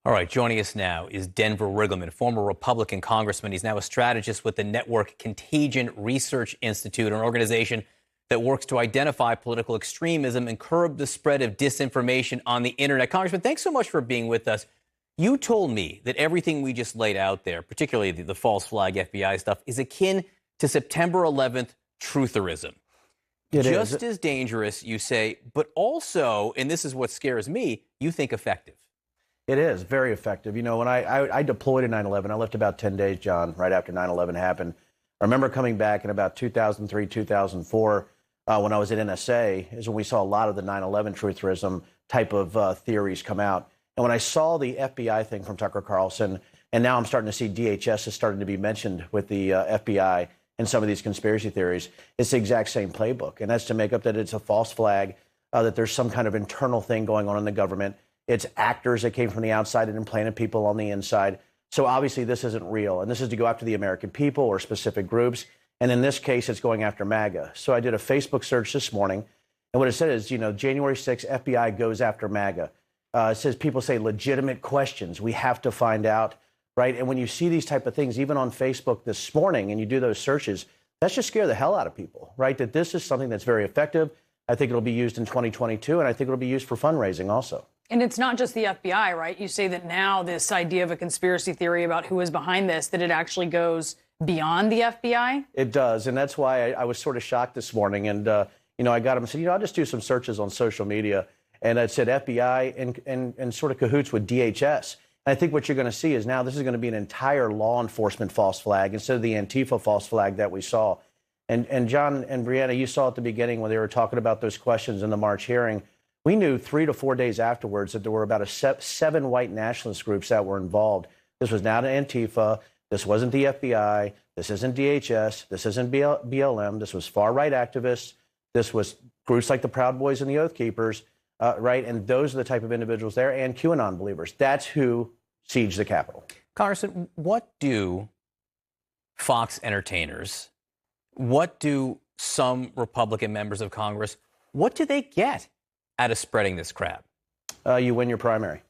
All right, joining us now is Denver Riggleman, former Republican congressman. He's now a strategist with the Network Contagion Research Institute, an organization that works to identify political extremism and curb the spread of disinformation on the internet. Congressman, thanks so much for being with us. You told me that everything we just laid out there, particularly the false flag FBI stuff, is akin to September 11th trutherism. Just as dangerous, you say, but also, and this is what scares me, you think effective. It is very effective. You know, when I deployed in 9/11, I left about 10 days, John, right after 9/11 happened. I remember coming back in about 2003, 2004, when I was at NSA, is when we saw a lot of the 9/11 trutherism type of theories come out. And when I saw the FBI thing from Tucker Carlson, and now I'm starting to see DHS is starting to be mentioned with the FBI and some of these conspiracy theories, it's the exact same playbook. And that's to make up that it's a false flag, that there's some kind of internal thing going on in the government. It's actors that came from the outside and implanted people on the inside. So obviously this isn't real. And this is to go after the American people or specific groups. And in this case, it's going after MAGA. So I did a Facebook search this morning. And what it said is, you know, January 6th, FBI goes after MAGA. It says people say legitimate questions. We have to find out, right? And when you see these type of things, even on Facebook this morning, and you do those searches, that should scare the hell out of people, right? That this is something that's very effective. I think it'll be used in 2022, and I think it'll be used for fundraising also. And it's not just the FBI, right? You say that now this idea of a conspiracy theory about who is behind this, that it actually goes beyond the FBI? It does. And that's why I was sort of shocked this morning. And, you know, I got him and said, you know, I'll just do some searches on social media. And it said FBI and sort of cahoots with DHS. And I think what you're going to see is now this is going to be an entire law enforcement false flag instead of the Antifa false flag that we saw. And John and Brianna, you saw at the beginning when they were talking about those questions in the March hearing. We knew 3 to 4 days afterwards that there were about 7 white nationalist groups that were involved. This was not Antifa. This wasn't the FBI. This isn't DHS. This isn't BLM. This was far-right activists. This was groups like the Proud Boys and the Oath Keepers, right? And those are the type of individuals there, and QAnon believers. That's who sieged the Capitol. Congressman, what do Fox entertainers, what do some Republican members of Congress, what do they get out of spreading this crap? You win your primary.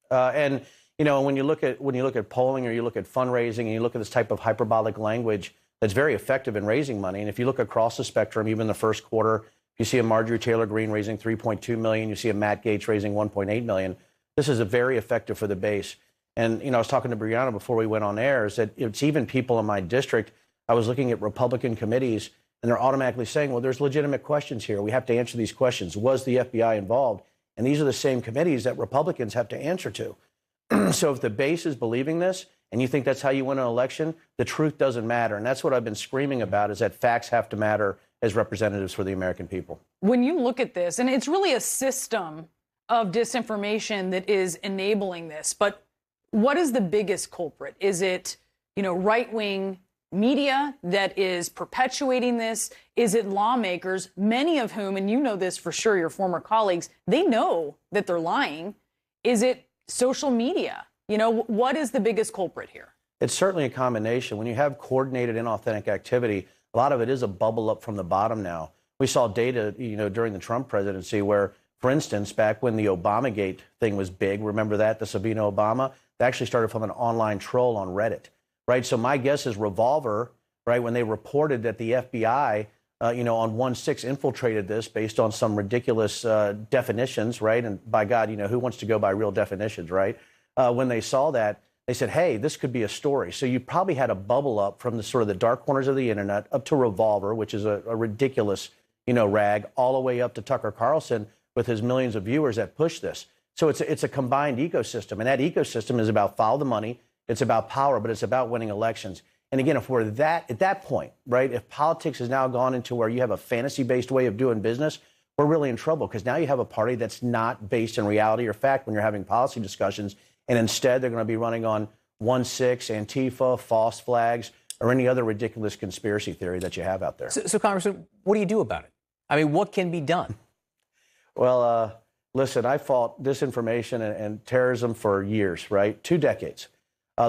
And, you know, when you look at polling or you look at fundraising and you look at this type of hyperbolic language that's very effective in raising money. And if you look across the spectrum, even the first quarter, you see a Marjorie Taylor Greene raising $3.2 million. You see a Matt Gaetz raising $1.8 million. This is a very effective for the base. And, you know, I was talking to Brianna before we went on air, is that it's even people in my district. I was looking at Republican committees, and they're automatically saying, well, there's legitimate questions here. We have to answer these questions. Was the FBI involved? And these are the same committees that Republicans have to answer to. So if the base is believing this and you think that's how you win an election, the truth doesn't matter. And that's what I've been screaming about, is that facts have to matter as representatives for the American people. When you look at this, and it's really a system of disinformation that is enabling this, but what is the biggest culprit? Is it, you know, right-wing media that is perpetuating this? Is it lawmakers, many of whom, and you know this for sure, your former colleagues, they know that they're lying? Is it social media? You know, what is the biggest culprit here? It's certainly a combination. When you have coordinated inauthentic activity, a lot of it is a bubble up from the bottom now. We saw data, you know, during the Trump presidency where, for instance, back when the Obamagate thing was big, remember that, the Sabina Obama, they actually started from an online troll on Reddit. Right. So my guess is Revolver, right, when they reported that the FBI, you know, on 1/6 infiltrated this based on some ridiculous definitions. Right. And by God, you know, who wants to go by real definitions? Right. When they saw that, they said, hey, this could be a story. So you probably had a bubble up from the sort of the dark corners of the internet up to Revolver, which is a ridiculous, you know, rag, all the way up to Tucker Carlson with his millions of viewers that push this. So it's a combined ecosystem. And that ecosystem is about follow the money. It's about power, but it's about winning elections. And again, if we're at that point, right, if politics has now gone into where you have a fantasy-based way of doing business, we're really in trouble, because now you have a party that's not based in reality or fact when you're having policy discussions. And instead, they're going to be running on 1/6, Antifa, false flags, or any other ridiculous conspiracy theory that you have out there. So Congressman, what do you do about it? I mean, what can be done? Well, listen, I fought disinformation and terrorism for years, right? 2 decades.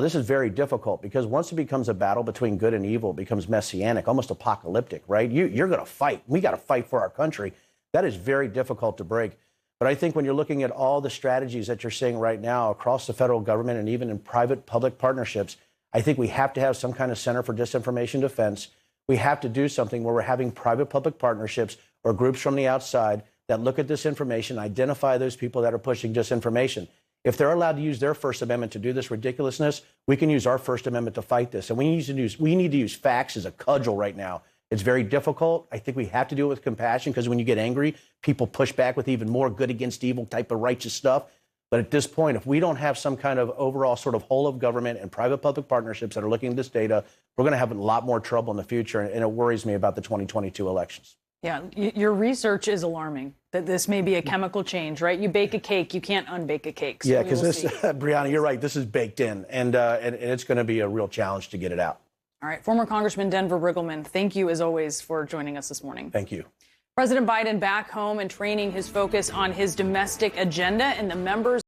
This is very difficult, because once it becomes a battle between good and evil, it becomes messianic, almost apocalyptic, right? You're going to fight. We got to fight for our country. That is very difficult to break. But I think when you're looking at all the strategies that you're seeing right now across the federal government and even in private-public partnerships, I think we have to have some kind of Center for Disinformation Defense. We have to do something where we're having private-public partnerships or groups from the outside that look at this information, identify those people that are pushing disinformation. If they're allowed to use their First Amendment to do this ridiculousness, we can use our First Amendment to fight this. And we need to use facts as a cudgel right now. It's very difficult. I think we have to do it with compassion, because when you get angry, people push back with even more good against evil type of righteous stuff. But at this point, if we don't have some kind of overall sort of whole of government and private-public partnerships that are looking at this data, we're going to have a lot more trouble in the future. And it worries me about the 2022 elections. Yeah, your research is alarming that this may be a chemical change, right? You bake a cake, you can't unbake a cake. So yeah, because this, Brianna, you're right. This is baked in, and it's going to be a real challenge to get it out. All right. Former Congressman Denver Riggleman, thank you, as always, for joining us this morning. Thank you. President Biden back home and training his focus on his domestic agenda and the members